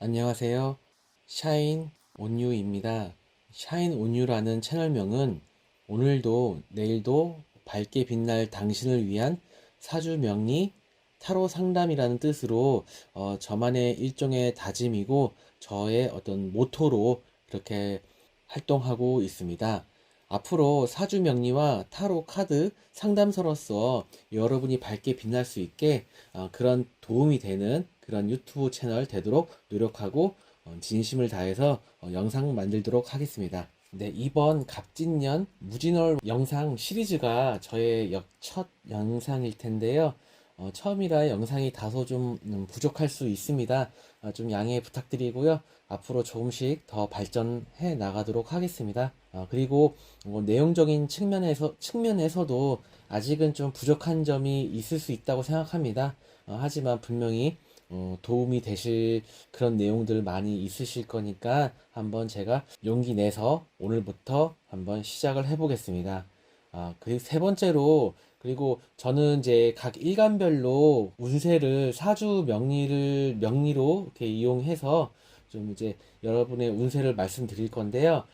안녕하세요. 샤인 온유입니다. 샤인 온유라는 채널명은 오늘도 내일도 밝게 빛날 당신을 위한 사주 명리 타로 상담이라는 뜻으로 저만의 일종의 다짐이고 저의 어떤 모토로 그렇게 활동하고 있습니다. 앞으로 사주 명리와 타로 카드 상담서로서 여러분이 밝게 빛날 수 있게 그런 도움이 되는 그런 유튜브 채널 되도록 노력하고 진심을 다해서 영상 만들도록 하겠습니다. 네, 이번 갑진년 무진월 영상 시리즈가 저의 첫 영상일 텐데요. 처음이라 영상이 다소 좀 부족할 수 있습니다. 좀 양해 부탁드리고요. 앞으로 조금씩 더 발전해 나가도록 하겠습니다. 그리고 내용적인 측면에서도 아직은 좀 부족한 점이 있을 수 있다고 생각합니다. 하지만 분명히 도움이 되실 그런 내용들 많이 있으실 거니까 한번 제가 용기 내서 오늘부터 한번 시작을 해보겠습니다. 그리고 세 번째로, 그리고 저는 이제 각 일간별로 운세를 사주 명리로 이렇게 이용해서 좀 이제 여러분의 운세를 말씀드릴 건데요.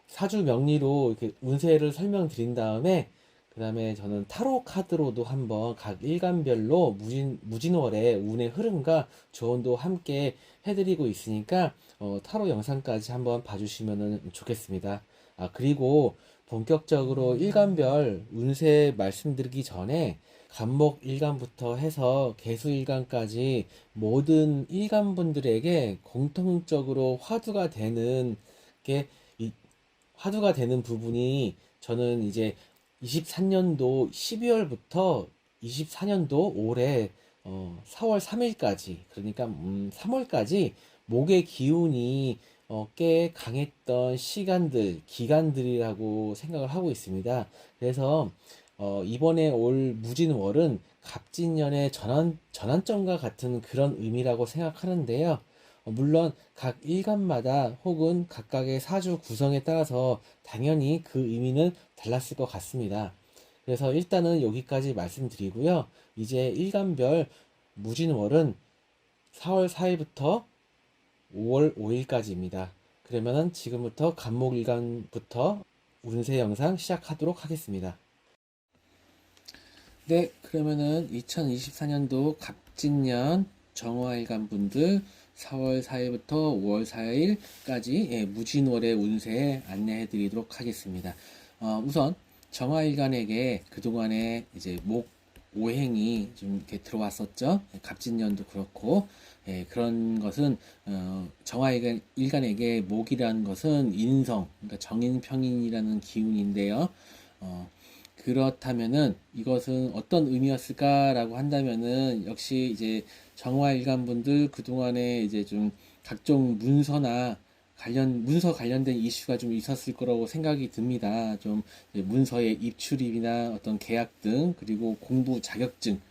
사주 명리로 이렇게 운세를 설명드린 다음에 그 다음에 저는 타로 카드로도 한번 각 일간별로 무진월의 운의 흐름과 조언도 함께 해드리고 있으니까 타로 영상까지 한번 봐주시면 좋겠습니다. 그리고 본격적으로 일간별 운세 말씀드리기 전에 간목 일간부터 해서 개수 일간까지 모든 일간분들에게 공통적으로 게 화두가 되는 부분이 저는 이제 23년도 12월부터 24년도 올해 4월 3일까지 그러니까 3월까지 목의 기운이 꽤 강했던 기간들이라고 생각을 하고 있습니다. 그래서 이번에 올 무진월은 갑진년의 전환점과 같은 그런 의미라고 생각하는데요. 물론 각 일간마다 혹은 각각의 사주 구성에 따라서 당연히 그 의미는 달랐을 것 같습니다. 그래서 일단은 여기까지 말씀드리고요. 이제 일간별 무진월은 4월 4일부터 5월 5일까지입니다. 그러면은 지금부터 간목일간부터 운세 영상 시작하도록 하겠습니다. 네, 그러면은 2024년도 갑진년 정화일간 분들 4월 4일부터 5월 4일까지 무진월의 운세 안내해 드리도록 하겠습니다. 우선 정화일간에게 그동안에 이제 목 오행이 좀 이렇게 들어왔었죠. 갑진년도 그렇고, 그런 것은, 정화일간에게 목이라는 것은 인성, 그러니까 정인평인이라는 기운인데요. 그렇다면은 이것은 어떤 의미였을까라고 한다면은 역시 이제 정화일간 분들 그동안에 이제 좀 각종 문서 관련된 이슈가 좀 있었을 거라고 생각이 듭니다. 좀 문서의 입출입이나 어떤 계약 등 그리고 공부 자격증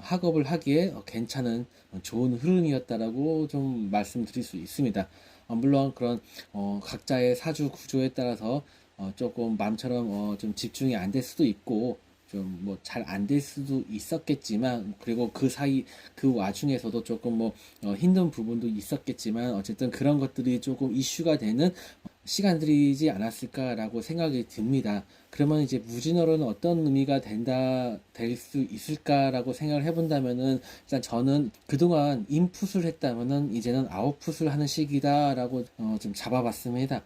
학업을 하기에 괜찮은 좋은 흐름이었다라고 좀 말씀드릴 수 있습니다. 물론 그런 각자의 사주 구조에 따라서 조금 마음처럼 좀 집중이 안 될 수도 있고 좀 뭐 잘 안 될 수도 있었겠지만, 그리고 그 와중에서도 조금 뭐 힘든 부분도 있었겠지만 어쨌든 그런 것들이 조금 이슈가 되는 시간들이지 않았을까라고 생각이 듭니다. 그러면 이제 무진월은 어떤 의미가 될 수 있을까라고 생각을 해본다면은, 일단 저는 그동안 인풋을 했다면은 이제는 아웃풋을 하는 시기다라고 좀 잡아봤습니다.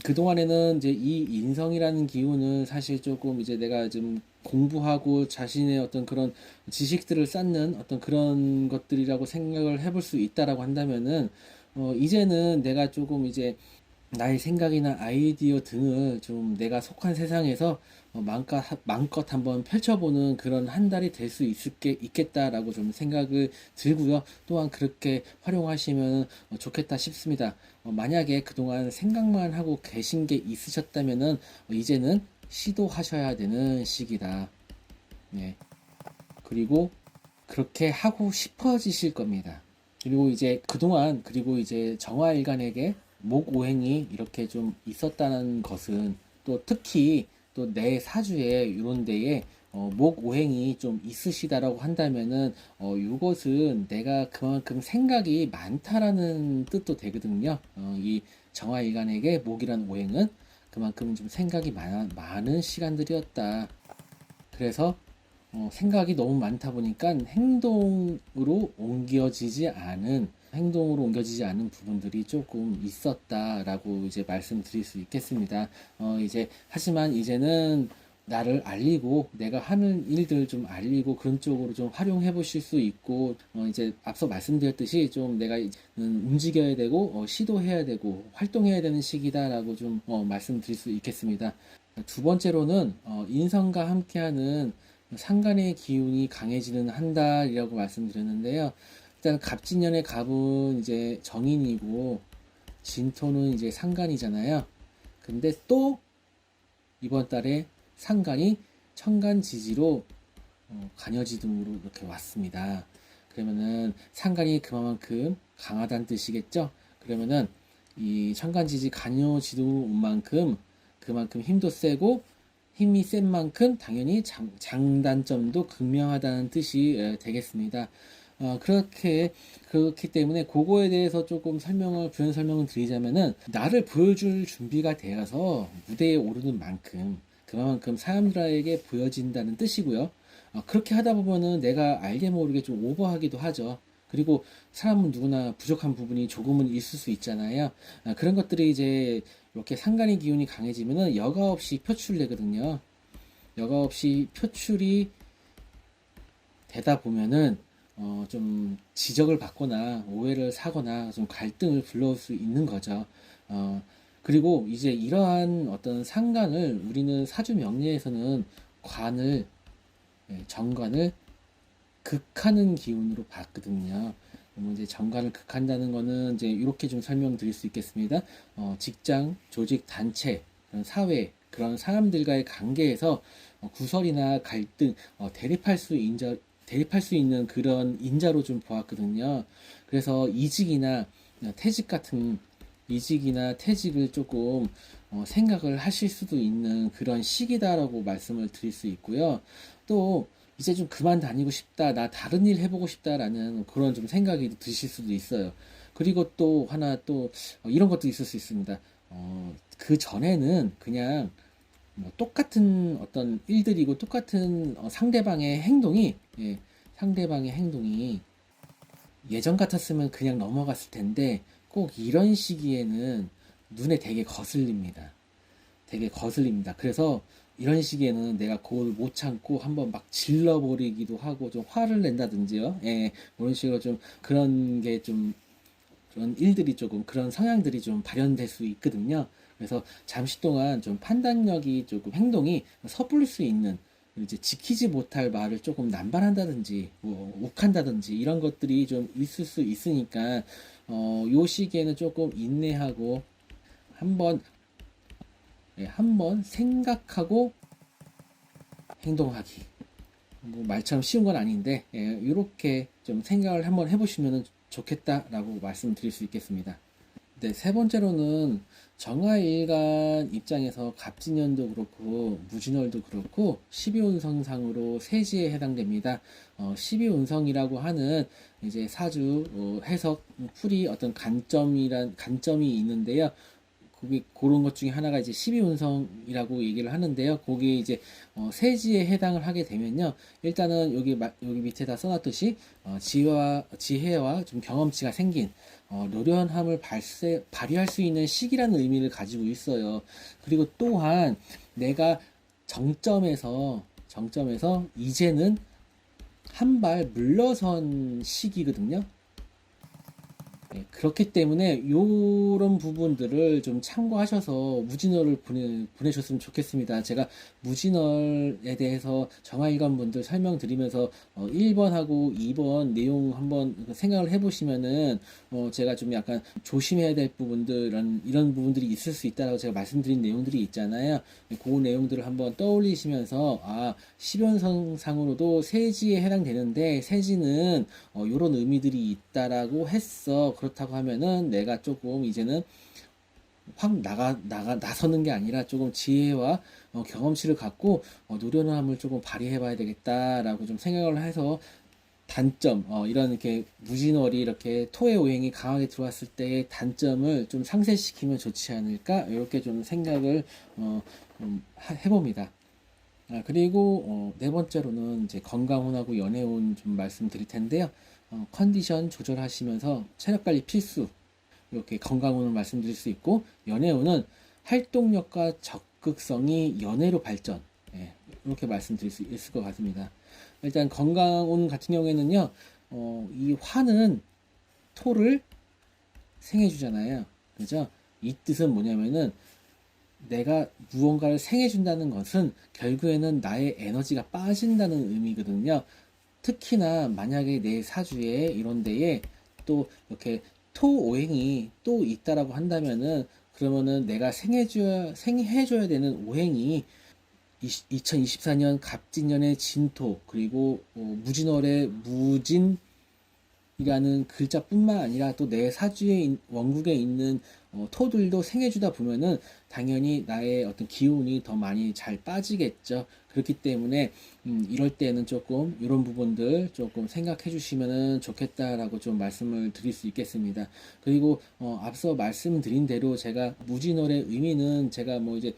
그동안에는 이제 이 인성이라는 기운은 사실 조금 이제 내가 좀 공부하고 자신의 어떤 그런 지식들을 쌓는 어떤 그런 것들이라고 생각을 해볼 수 있다라고 한다면은, 이제는 내가 조금 이제 나의 생각이나 아이디어 등을 좀 내가 속한 세상에서 마음껏 한번 펼쳐보는 그런 한 달이 될 수 있겠다라고 좀 생각을 들고요. 또한 그렇게 활용하시면 좋겠다 싶습니다. 만약에 그동안 생각만 하고 계신 게 있으셨다면은 이제는 시도하셔야 되는 시기다. 네. 그리고 그렇게 하고 싶어지실 겁니다. 그리고 이제 정화일간에게 목오행이 이렇게 좀 있었다는 것은 또 특히 또 내 사주에 이런 데에 목 오행이 좀 있으시다라고 한다면은 이것은 내가 그만큼 생각이 많다라는 뜻도 되거든요. 이 정화일간에게 목이란 오행은 그만큼 좀 생각이 많은 시간들이었다. 그래서 생각이 너무 많다 보니까 행동으로 옮겨지지 않은 부분들이 조금 있었다라고 이제 말씀드릴 수 있겠습니다. 이제 하지만 이제는 나를 알리고 내가 하는 일들 좀 알리고 그런 쪽으로 좀 활용해 보실 수 있고, 이제 앞서 말씀드렸듯이 좀 내가 움직여야 되고 시도해야 되고 활동해야 되는 시기다라고 좀 말씀드릴 수 있겠습니다. 두 번째로는 인성과 함께하는 상간의 기운이 강해지는 한 달이라고 말씀드렸는데요. 일단 갑진년의 갑은 이제 정인이고 진토는 이제 상간이잖아요. 근데 또 이번 달에 상간이 천간지지로 간여지둥으로 이렇게 왔습니다. 그러면은 상간이 그만큼 강하다는 뜻이겠죠. 그러면은 이 천간지지 간여지둥으로 온 만큼 그만큼 힘도 세고 힘이 센 만큼 당연히 장단점도 극명하다는 뜻이 되겠습니다. 그렇기 때문에 그거에 대해서 조금 부연 설명을 드리자면은, 나를 보여줄 준비가 되어서 무대에 오르는 만큼 그만큼 사람들에게 보여진다는 뜻이고요. 그렇게 하다 보면은 내가 알게 모르게 좀 오버하기도 하죠. 그리고 사람은 누구나 부족한 부분이 조금은 있을 수 있잖아요. 그런 것들이 이제 이렇게 상간의 기운이 강해지면은 여과 없이 표출되거든요. 여과 없이 표출이 되다 보면은 좀 지적을 받거나 오해를 사거나 좀 갈등을 불러올 수 있는 거죠. 그리고 이제 이러한 어떤 상관을 우리는 사주 명리에서는 정관을 극하는 기운으로 봤거든요. 이제 정관을 극한다는 거는 이제 이렇게 좀 설명드릴 수 있겠습니다. 직장, 조직, 단체, 그런 사회, 그런 사람들과의 관계에서 구설이나 갈등, 대립할 수 있는 그런 인자로 좀 보았거든요. 그래서 이직이나 퇴직을 조금 생각을 하실 수도 있는 그런 시기다라고 말씀을 드릴 수 있고요. 또 이제 좀 그만 다니고 싶다, 나 다른 일 해보고 싶다라는 그런 좀 생각이 드실 수도 있어요. 그리고 또 하나 또 이런 것도 있을 수 있습니다. 그 전에는 그냥 뭐 똑같은 어떤 일들이고 똑같은 상대방의 행동이 예전 같았으면 그냥 넘어갔을 텐데, 꼭 이런 시기에는 눈에 되게 거슬립니다. 그래서 이런 시기에는 내가 그걸 못 참고 한번 막 질러버리기도 하고 좀 화를 낸다든지요. 예, 그런 식으로 좀 그런 일들이 조금, 그런 성향들이 좀 발현될 수 있거든요. 그래서 잠시 동안 좀 행동이 섣불릴 수 있는, 이제 지키지 못할 말을 조금 남발한다든지, 뭐, 욱한다든지, 이런 것들이 좀 있을 수 있으니까, 요 시기에는 조금 인내하고, 한번, 한번 생각하고 행동하기. 뭐 말처럼 쉬운 건 아닌데, 이렇게 좀 생각을 한번 해보시면 좋겠다라고 말씀드릴 수 있겠습니다. 네, 세 번째로는 정화일간 입장에서 갑진년도 그렇고 무진월도 그렇고 12운성상으로 세지에 해당됩니다. 12운성이라고 하는 이제 사주 해석 풀이 어떤 관점이 있는데요. 그런 것 중에 하나가 이제 12운성이라고 얘기를 하는데요. 거기에 이제 세지에 해당을 하게 되면요. 일단은 여기 밑에다 써놨듯이 지혜와 좀 경험치가 생긴 노련함을 발휘할 수 있는 시기라는 의미를 가지고 있어요. 그리고 또한 내가 정점에서 이제는 한 발 물러선 시기거든요. 그렇기 때문에 이런 부분들을 좀 참고하셔서 무진월을 보내셨으면 좋겠습니다. 제가 무진월에 대해서 정화일관 분들 설명드리면서 1번하고 2번 내용 한번 생각을 해보시면은 제가 좀 약간 조심해야 될 부분들, 이런 부분들이 있을 수 있다고 제가 말씀드린 내용들이 있잖아요. 그 내용들을 한번 떠올리시면서 10연성상으로도 세지에 해당되는데, 세지는 이런 의미들이 있다라고 했어. 그렇다고 하면은 내가 조금 이제는 확 나서는 게 아니라 조금 지혜와 경험치를 갖고 노련함을 조금 발휘해 봐야 되겠다라고 좀 생각을 해서 단점, 이런 이렇게 무진월이 이렇게 토의 오행이 강하게 들어왔을 때의 단점을 좀 상쇄시키면 좋지 않을까? 이렇게 좀 생각을 해봅니다. 그리고 네 번째로는 이제 건강운하고 연애운 좀 말씀드릴 텐데요. 컨디션 조절하시면서 체력 관리 필수. 이렇게 건강운을 말씀드릴 수 있고, 연애운은 활동력과 적극성이 연애로 발전. 예, 이렇게 말씀드릴 수 있을 것 같습니다. 일단 건강운 같은 경우에는요, 이 화는 토를 생해주잖아요. 그죠? 이 뜻은 뭐냐면은 내가 무언가를 생해준다는 것은 결국에는 나의 에너지가 빠진다는 의미거든요. 특히나 만약에 내 사주에 이런 데에 또 이렇게 토오행이 또 있다라고 한다면은 그러면은 내가 생해줘야 되는 오행이 2024년 갑진년의 진토 그리고 무진월의 무진 이라는 글자뿐만 아니라 또 내 사주의 원국에 있는 토들도 생해주다 보면은 당연히 나의 어떤 기운이 더 많이 잘 빠지겠죠. 그렇기 때문에 이럴 때는 조금 이런 부분들 조금 생각해 주시면은 좋겠다라고 좀 말씀을 드릴 수 있겠습니다. 그리고 앞서 말씀드린 대로 제가 무진월의 의미는 제가 뭐 이제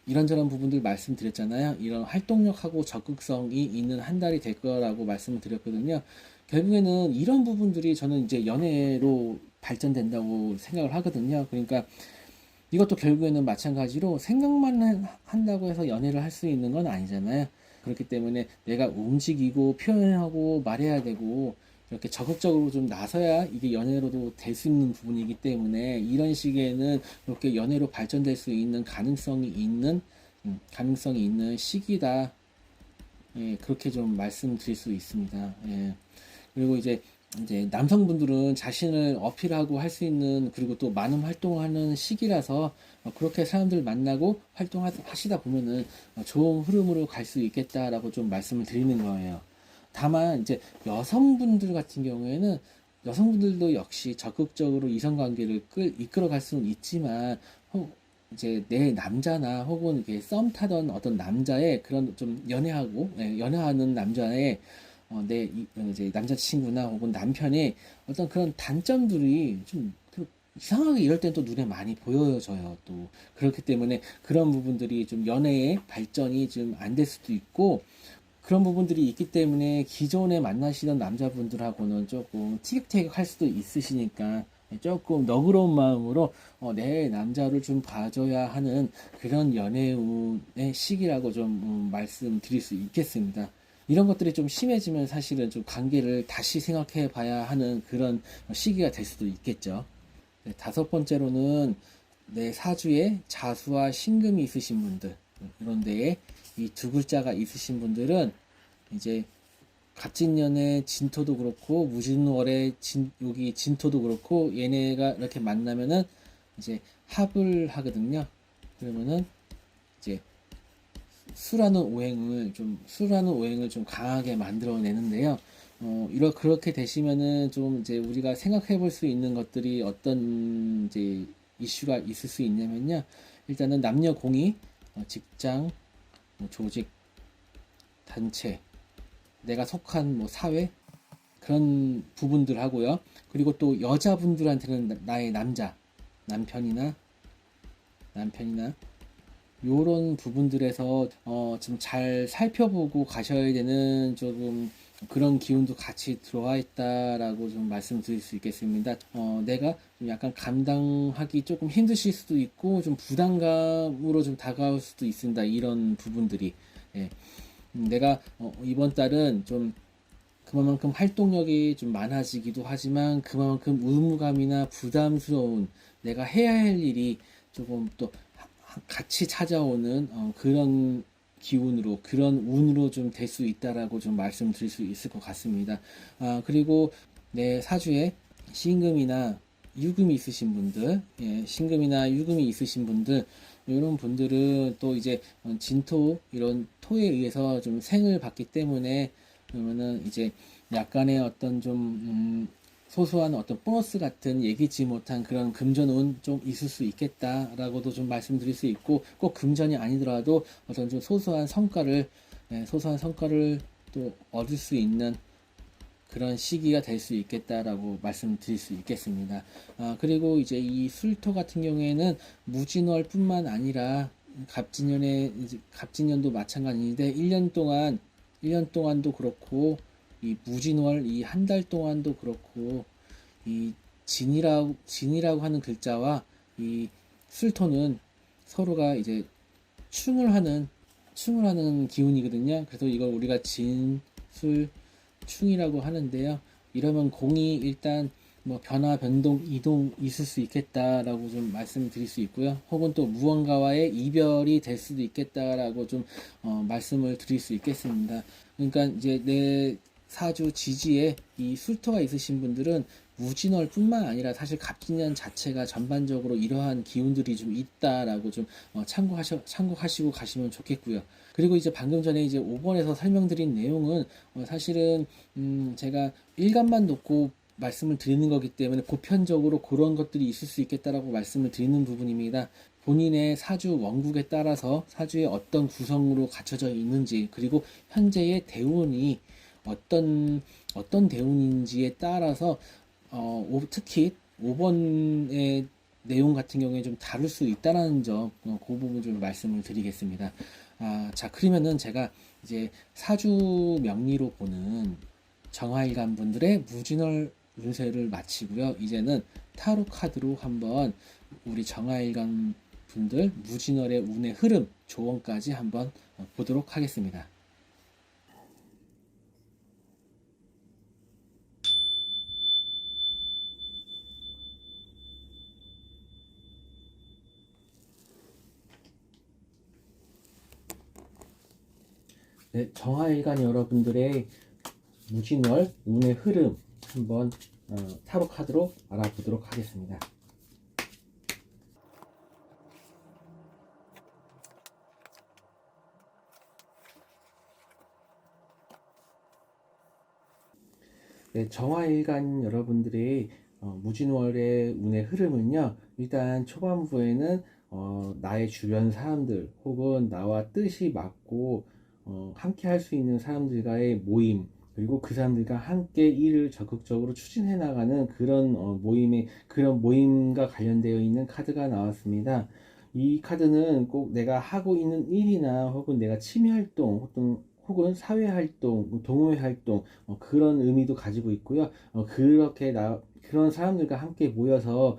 이런저런 부분들 말씀드렸잖아요. 이런 활동력하고 적극성이 있는 한 달이 될 거라고 말씀을 드렸거든요. 결국에는 이런 부분들이 저는 이제 연애로 발전된다고 생각을 하거든요. 그러니까 이것도 결국에는 마찬가지로 생각만 한다고 해서 연애를 할 수 있는 건 아니잖아요. 그렇기 때문에 내가 움직이고 표현하고 말해야 되고 이렇게 적극적으로 좀 나서야 이게 연애로도 될 수 있는 부분이기 때문에 이런 시기에는 이렇게 연애로 발전될 수 있는 가능성이 있는 시기다. 예, 그렇게 좀 말씀드릴 수 있습니다. 예. 그리고 이제 남성분들은 자신을 어필하고 할 수 있는 그리고 또 많은 활동하는 시기라서 그렇게 사람들 만나고 활동하시다 보면은 좋은 흐름으로 갈 수 있겠다라고 좀 말씀을 드리는 거예요. 다만 이제 여성분들 같은 경우에는 여성분들도 역시 적극적으로 이성관계를 이끌어갈 수는 있지만 이제 내 남자나 혹은 이렇게 썸 타던 어떤 남자의 그런 좀 연애하는 남자의 이제 남자친구나 혹은 남편의 어떤 그런 단점들이 좀 이상하게 이럴 땐 또 눈에 많이 보여져요. 또 그렇기 때문에 그런 부분들이 좀 연애의 발전이 좀 안 될 수도 있고 그런 부분들이 있기 때문에 기존에 만나시던 남자분들하고는 조금 티격태격할 수도 있으시니까 조금 너그러운 마음으로 내 남자를 좀 봐줘야 하는 그런 연애운의 시기라고 좀 말씀드릴 수 있겠습니다. 이런 것들이 좀 심해지면 사실은 좀 관계를 다시 생각해 봐야 하는 그런 시기가 될 수도 있겠죠. 네, 다섯 번째로는 내 사주에 자수와 신금이 있으신 분들, 이런 데에 이 두 글자가 있으신 분들은 이제 갑진년의 진토도 그렇고 무진월의 여기 진토도 그렇고 얘네가 이렇게 만나면은 이제 합을 하거든요. 그러면은 이제 수라는 오행을 좀 강하게 만들어내는데요. 그렇게 되시면은 좀 이제 우리가 생각해 볼 수 있는 것들이 어떤 이제 이슈가 있을 수 있냐면요. 일단은 남녀 공이, 직장, 뭐 조직, 단체, 내가 속한 뭐 사회, 그런 부분들 하고요. 그리고 또 여자분들한테는 나의 남편이나 요런 부분들에서 좀 잘 살펴보고 가셔야 되는 조금 그런 기운도 같이 들어와 있다라고 좀 말씀드릴 수 있겠습니다. 내가 좀 약간 감당하기 조금 힘드실 수도 있고 좀 부담감으로 좀 다가올 수도 있습니다. 이런 부분들이. 예. 내가 이번 달은 좀 그만큼 활동력이 좀 많아지기도 하지만 그만큼 의무감이나 부담스러운 내가 해야 할 일이 조금 또 같이 찾아오는 그런 기운으로 그런 운으로 좀 될 수 있다라고 좀 말씀드릴 수 있을 것 같습니다. 그리고 내 사주에 신금이나 유금이 있으신 분들, 예, 신금이나 유금이 있으신 분들, 이런 분들은 또 이제 진토 이런 토에 의해서 좀 생을 받기 때문에 그러면은 이제 약간의 어떤 좀 소소한 어떤 보너스 같은 예기치 못한 그런 금전운 좀 있을 수 있겠다라고도 좀 말씀드릴 수 있고, 꼭 금전이 아니더라도 어떤 좀 소소한 성과를 또 얻을 수 있는 그런 시기가 될 수 있겠다라고 말씀드릴 수 있겠습니다. 그리고 이제 이 술토 같은 경우에는 무진월뿐만 아니라 갑진년도 마찬가지인데 1년 동안도 그렇고, 이 무진월 이 한 달 동안도 그렇고, 이 진이라고 하는 글자와 이 술토는 서로가 이제 충을 하는 기운이거든요. 그래서 이걸 우리가 진, 술, 충이라고 하는데요. 이러면 공이 일단 뭐 변화, 변동, 이동 있을 수 있겠다라고 좀 말씀드릴 수 있고요. 혹은 또 무언가와의 이별이 될 수도 있겠다라고 좀 말씀을 드릴 수 있겠습니다. 그러니까 이제 내 사주 지지에 이 술토가 있으신 분들은 무진월뿐만 아니라 사실 갑진년 자체가 전반적으로 이러한 기운들이 좀 있다라고 좀 참고하시고 가시면 좋겠고요. 그리고 이제 방금 전에 이제 5번에서 설명드린 내용은 사실은 제가 일간만 놓고 말씀을 드리는 거기 때문에 보편적으로 그런 것들이 있을 수 있겠다라고 말씀을 드리는 부분입니다. 본인의 사주 원국에 따라서 사주의 어떤 구성으로 갖춰져 있는지, 그리고 현재의 대운이 어떤 대운인지에 따라서 특히 5번의 내용 같은 경우에 좀 다를 수 있다는 점, 그 부분 좀 말씀을 드리겠습니다. 자, 그러면은 제가 이제 사주 명리로 보는 정화일간 분들의 무진월 운세를 마치고요. 이제는 타로 카드로 한번 우리 정화일간 분들 무진월의 운의 흐름, 조언까지 한번 보도록 하겠습니다. 네, 정화일간 여러분들의 무진월 운의 흐름 한번 타로 카드로 알아보도록 하겠습니다. 네, 정화일간 여러분들의 무진월의 운의 흐름은요, 일단 초반부에는 나의 주변 사람들 혹은 나와 뜻이 맞고 함께 할 수 있는 사람들과의 모임, 그리고 그 사람들과 함께 일을 적극적으로 추진해 나가는 그런 그런 모임과 관련되어 있는 카드가 나왔습니다. 이 카드는 꼭 내가 하고 있는 일이나 혹은 내가 취미 활동 혹은 사회 활동, 동호회 활동 그런 의미도 가지고 있고요. 그런 사람들과 함께 모여서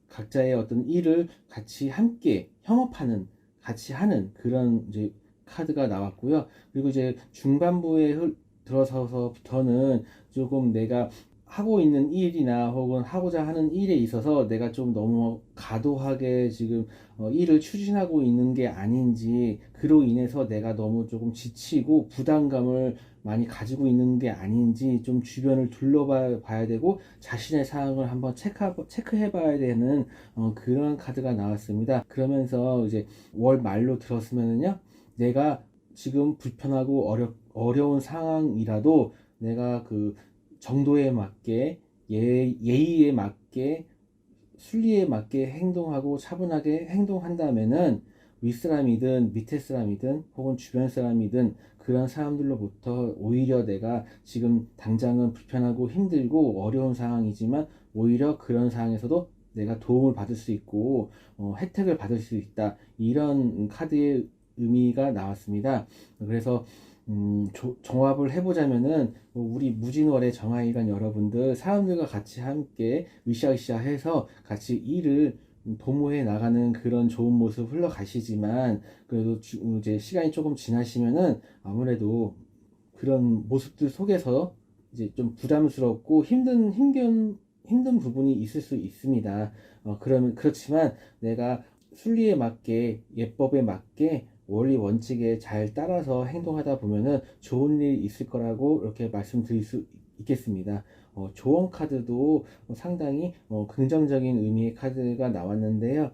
각자의 어떤 일을 같이 함께 협업하는, 같이 하는 그런 이제 카드가 나왔고요. 그리고 이제 중반부에 들어서서부터는 조금 내가 하고 있는 일이나 혹은 하고자 하는 일에 있어서 내가 좀 너무 과도하게 지금 일을 추진하고 있는 게 아닌지, 그로 인해서 내가 너무 조금 지치고 부담감을 많이 가지고 있는 게 아닌지 좀 주변을 둘러봐야 되고 자신의 상황을 한번 체크해 봐야 되는 그런 카드가 나왔습니다. 그러면서 이제 월 말로 들었으면은요, 내가 지금 불편하고 어려운 상황이라도 내가 그 정도에 맞게 예의에 맞게 순리에 맞게 행동하고 차분하게 행동한다면은 윗사람이든 밑에 사람이든 혹은 주변 사람이든 그런 사람들로부터 오히려 내가 지금 당장은 불편하고 힘들고 어려운 상황이지만 오히려 그런 상황에서도 내가 도움을 받을 수 있고 혜택을 받을 수 있다, 이런 카드의 의미가 나왔습니다. 그래서 종합을 해보자면은 우리 무진월의 정화일간 여러분들 사람들과 같이 함께 으쌰으쌰 해서 같이 일을 도모해 나가는 그런 좋은 모습 흘러가시지만, 그래도 이제 시간이 조금 지나시면은 아무래도 그런 모습들 속에서 이제 좀 부담스럽고 힘든 부분이 있을 수 있습니다. 그렇지만 내가 순리에 맞게 예법에 맞게 원리 원칙에 잘 따라서 행동하다 보면은 좋은 일이 있을 거라고 이렇게 말씀드릴 수 있겠습니다. 조언 카드도 상당히 긍정적인 의미의 카드가 나왔는데요.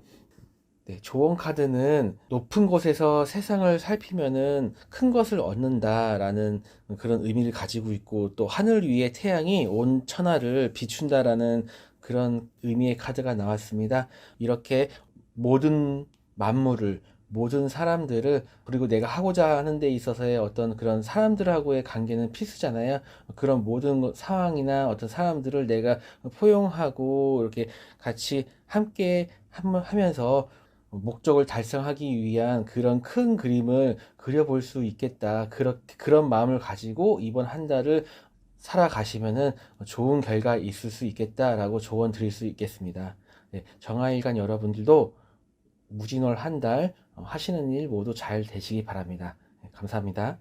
네, 조언 카드는 높은 곳에서 세상을 살피면은 큰 것을 얻는다라는 그런 의미를 가지고 있고, 또 하늘 위의 태양이 온 천하를 비춘다라는 그런 의미의 카드가 나왔습니다. 이렇게 모든 만물을, 모든 사람들을, 그리고 내가 하고자 하는 데 있어서의 어떤 그런 사람들하고의 관계는 필수잖아요. 그런 모든 상황이나 어떤 사람들을 내가 포용하고 이렇게 같이 함께 하면서 목적을 달성하기 위한 그런 큰 그림을 그려볼 수 있겠다. 그런 마음을 가지고 이번 한 달을 살아가시면은 좋은 결과 있을 수 있겠다라고 조언 드릴 수 있겠습니다. 네, 정화일간 여러분들도 무진월 한 달 하시는 일 모두 잘 되시기 바랍니다. 네, 감사합니다.